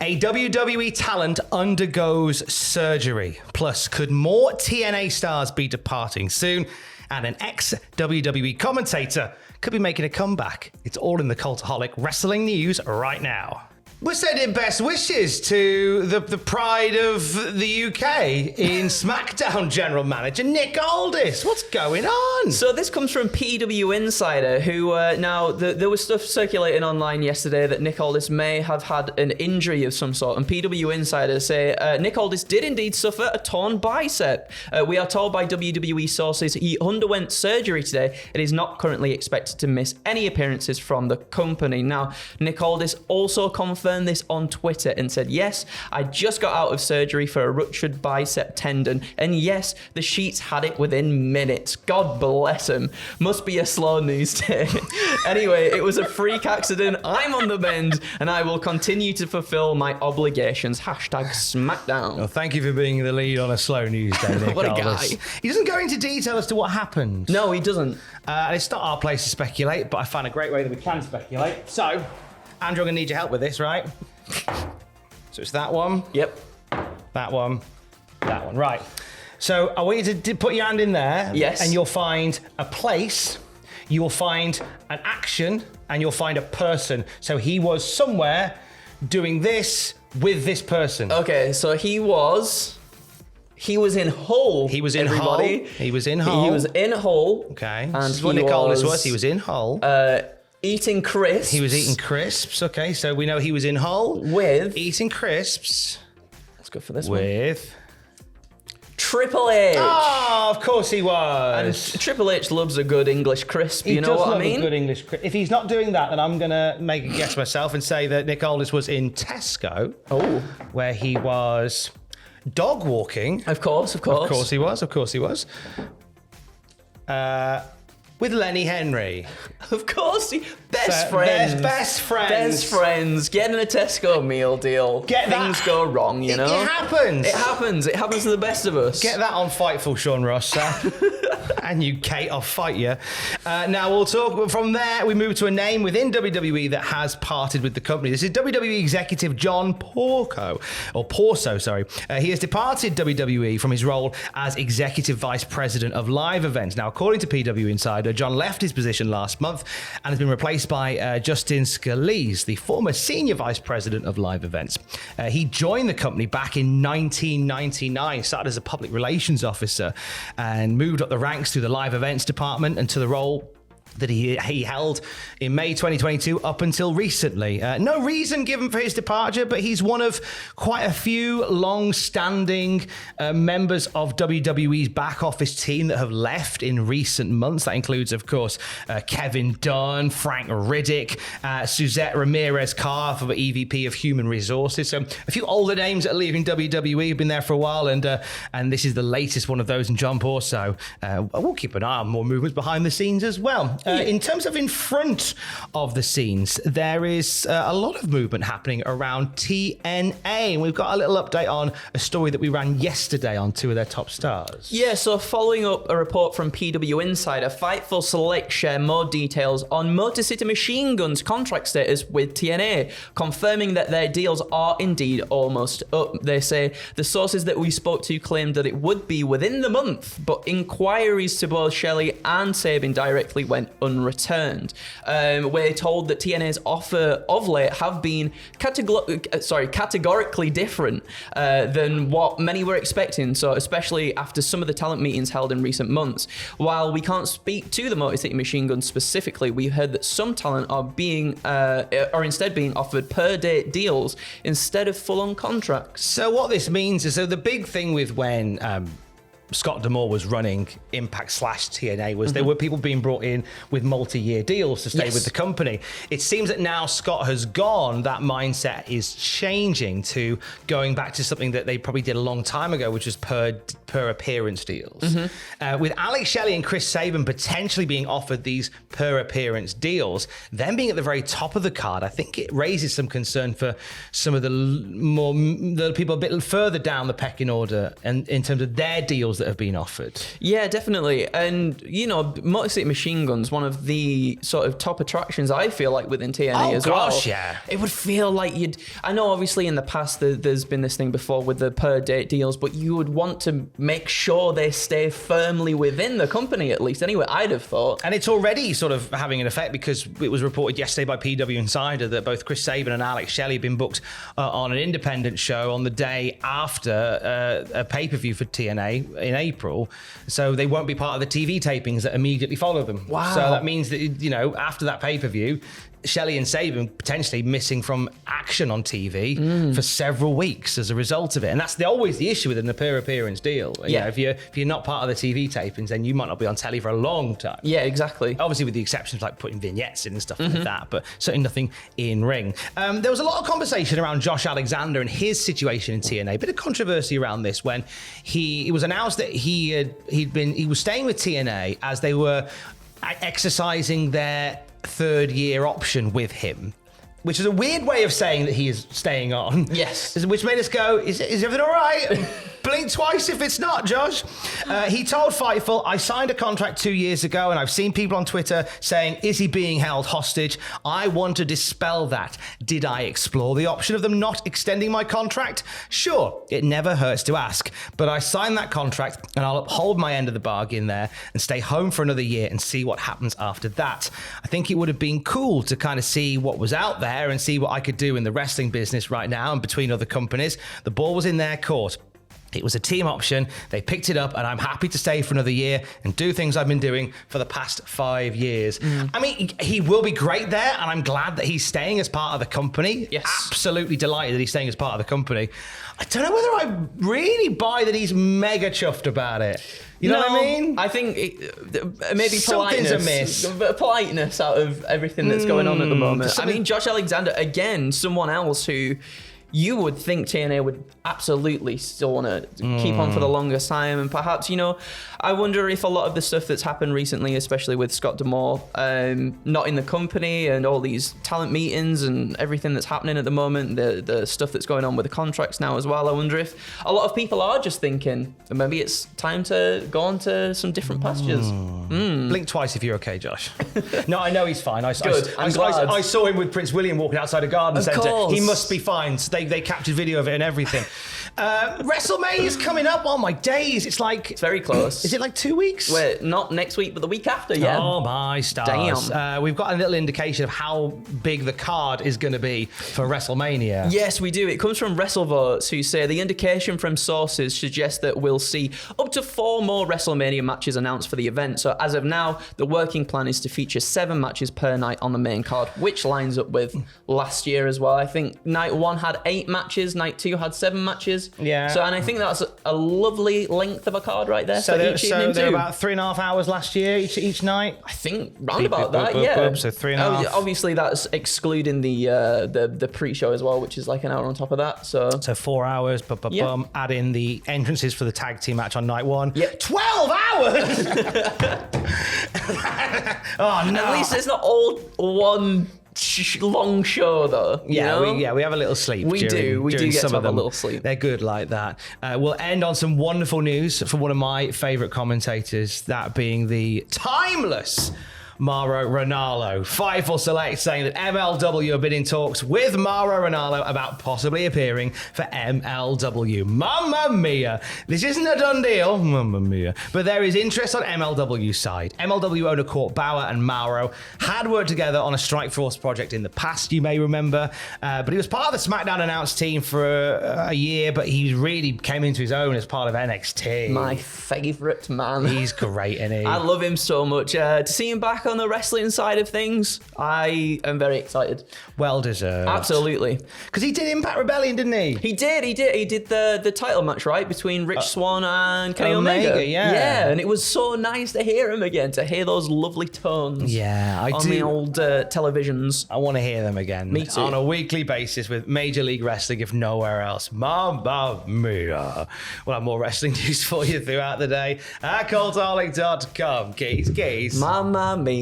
A WWE talent undergoes surgery. Plus, could more TNA stars be departing soon? And an ex-WWE commentator could be making a comeback. It's all in the Cultaholic wrestling news right now. We're sending best wishes to the pride of the UK in SmackDown General Manager Nick Aldis. What's going on? So this comes from PW Insider, who now there was stuff circulating online yesterday that Nick Aldis may have had an injury of some sort, and PW Insider say Nick Aldis did indeed suffer a torn bicep. We are told by WWE sources he underwent surgery today and is not currently expected to miss any appearances from the company. Now, Nick Aldis also confirmed this on Twitter and said, yes, I just got out of surgery for a ruptured bicep tendon, and yes, the sheets had it within minutes. God bless him. Must be a slow news day. Anyway, it was a freak accident. I'm on the mend, and I will continue to fulfill my obligations. #SmackDown. Well, thank you for being the lead on a slow news day, Nick What a Aldis. guy. He doesn't go into detail as to what happened. No, he doesn't. And it's not our place to speculate, but I found a great way that we can speculate. So, Andrew, I'm going to need your help with this, right? So it's that one. Yep. That one. That one. Right. So I want you to put your hand in there. Yes. And you'll find a place, you'll find an action, and you'll find a person. So he was somewhere doing this with this person. Okay, so he was in Hull. He was in everybody. Hull. He was in Hull. He was in Hull. Okay. And This is what Nick Aldis was. He was in Hull. Eating crisps. He was eating crisps. Okay, so we know he was in Hull. With. Eating crisps. Let's go for this one. With. Triple H. Oh, of course he And was. Triple H loves a good English crisp, He you know does what I love mean? a good English crisp. If he's not doing that, then I'm going to make a guess myself and say that Nick Aldis was in Tesco. Oh. Where he was dog walking. Of course. Of course he was. With Lenny Henry. Of course. Best So, friends. Best friends. Best friends. Getting a Tesco meal deal. Things go wrong, you know? It happens. It happens. It happens to the best of us. Get that on Fightful, Sean Ross. And you, Kate, I'll fight you. Now we'll talk from there. We move to a name within WWE that has parted with the company. This is WWE executive John Porso. Sorry. He has departed WWE from his role as executive vice president of live events. Now, according to PW Insider, John left his position last month and has been replaced by Justin Scalise, the former senior vice president of live events. He joined the company back in 1999, started as a public relations officer and moved up the ranks through the live events department and to the role that he held in May 2022 up until recently. No reason given for his departure, but he's one of quite a few long-standing members of WWE's back office team that have left in recent months. That includes, of course, Kevin Dunn, Frank Riddick, Suzette Ramirez-Carr for the EVP of Human Resources. So a few older names that are leaving WWE have been there for a while, and this is the latest one of those in John Porso. We'll keep an eye on more movements behind the scenes as well. In terms of in front of the scenes, there is a lot of movement happening around TNA. And we've got a little update on a story that we ran yesterday on two of their top stars. Yeah, so following up a report from PW Insider, Fightful Select share more details on Motor City Machine Gun's contract status with TNA, confirming that their deals are indeed almost up. They say the sources that we spoke to claimed that it would be within the month, but inquiries to both Shelley and Sabin directly went unreturned. We're told that TNA's offer of late have been categorically different than what many were expecting, so especially after some of the talent meetings held in recent months. While we can't speak to the Motor City Machine Gun specifically, we heard that some talent are instead being offered per date deals instead of full-on contracts. So what this means is, the big thing with when Scott D'Amore was running Impact/TNA was there were people being brought in with multi-year deals to stay with the company. It seems that now Scott has gone, that mindset is changing to going back to something that they probably did a long time ago, which was per appearance deals. With Alex Shelley and Chris Sabin potentially being offered these per appearance deals, them being at the very top of the card, I think it raises some concern for some of the people a bit further down the pecking order and in terms of their deals that have been offered. Yeah, definitely. And, Motor City Machine Gun's one of the sort of top attractions, I feel like, within TNA as well. Yeah. It would feel like I know obviously in the past there's been this thing before with the per date deals, but you would want to make sure they stay firmly within the company, at least. Anyway, I'd have thought. And it's already sort of having an effect, because it was reported yesterday by PW Insider that both Chris Sabin and Alex Shelley have been booked on an independent show on the day after a pay-per-view for TNA in April. So they won't be part of the TV tapings that immediately follow them. Wow. So that means that, after that pay-per-view, Shelley and Sabin potentially missing from action on TV for several weeks as a result of it. And that's always the issue with an appearance deal. Yeah. If you're not part of the TV tapings, then you might not be on telly for a long time. Yeah, exactly. Obviously with the exceptions like putting vignettes in and stuff like that, but certainly nothing in ring. There was a lot of conversation around Josh Alexander and his situation in TNA. A bit of controversy around this when it was announced that he was staying with TNA as they were exercising their third-year option with him, which is a weird way of saying that he is staying on. Yes. Which made us go, is everything all right? Blink twice if it's not, Josh. He told Fightful, I signed a contract 2 years ago, and I've seen people on Twitter saying, is he being held hostage? I want to dispel that. Did I explore the option of them not extending my contract? Sure, it never hurts to ask. But I signed that contract, and I'll uphold my end of the bargain there and stay home for another year and see what happens after that. I think it would have been cool to kind of see what was out there and see what I could do in the wrestling business right now and between other companies. The ball was in their court. It was a team option. They picked it up, and I'm happy to stay for another year and do things I've been doing for the past 5 years. I mean, he will be great there, and I'm glad that he's staying as part of the company. Yes. Absolutely delighted that he's staying as part of the company. I don't know whether I really buy that he's mega chuffed about it. You know what I mean? I think maybe Something's amiss. Politeness out of everything that's going on at the moment. I mean, Josh Alexander, again, someone else who you would think TNA would absolutely still want to keep on for the longest time. And perhaps, I wonder if a lot of the stuff that's happened recently, especially with Scott D'Amore, not in the company and all these talent meetings and everything that's happening at the moment, the stuff that's going on with the contracts now as well, I wonder if a lot of people are just thinking that maybe it's time to go on to some different pastures. Blink twice if you're okay, Josh. No, I know he's fine. I saw him with Prince William walking outside a garden centre. He must be fine. So they captured video of it and everything. WrestleMania is coming up. Oh my days! It's very close. Is it like 2 weeks? Wait, not next week, but the week after. Yeah. Oh my stars! Damn. We've got a little indication of how big the card is going to be for WrestleMania. Yes, we do. It comes from WrestleVotes, who say the indication from sources suggests that we'll see up to 4 more WrestleMania matches announced for the event. So as of now, the working plan is to feature 7 matches per night on the main card, which lines up with last year as well. I think night 1 had 8 matches, night 2 had 7 matches. Yeah. So, and I think that's a lovely length of a card right there for each evening they're too. about 3.5 hours last year each night. I think round about that, yeah. So 3.5. Obviously, that's excluding the pre-show as well, which is like an hour on top of that. So 4 hours. Yeah. Add in the entrances for the tag team match on night 1. Yeah. 12 hours. Oh no! At least it's not all one long show though. We have a little sleep. We do get some to of have a them. little sleep. They're good like that. We'll end on some wonderful news from one of my favourite commentators, that being the timeless Mauro Ranallo. Fightful Select saying that MLW have been in talks with Mauro Ranallo about possibly appearing for MLW. Mamma mia. This isn't a done deal. Mamma mia. But there is interest on MLW's side. MLW owner Court Bauer and Mauro had worked together on a Strike Force project in the past, you may remember. But he was part of the SmackDown announced team for a year, but he really came into his own as part of NXT. My favourite man. He's great, isn't he? I love him so much. To see him back on the wrestling side of things, I am very excited. Well deserved. Absolutely. Because he did Impact Rebellion, didn't he? He did the title match, right, between Rich Swann and Kenny Omega. Yeah, and it was so nice to hear him again, to hear those lovely tones. Yeah, I on do. the old televisions. I want to hear them again. Me too. On a weekly basis with Major League Wrestling, if nowhere else. Mamma mia. We'll have more wrestling news for you throughout the day at cultaholic.com. Geese. Mamma mia.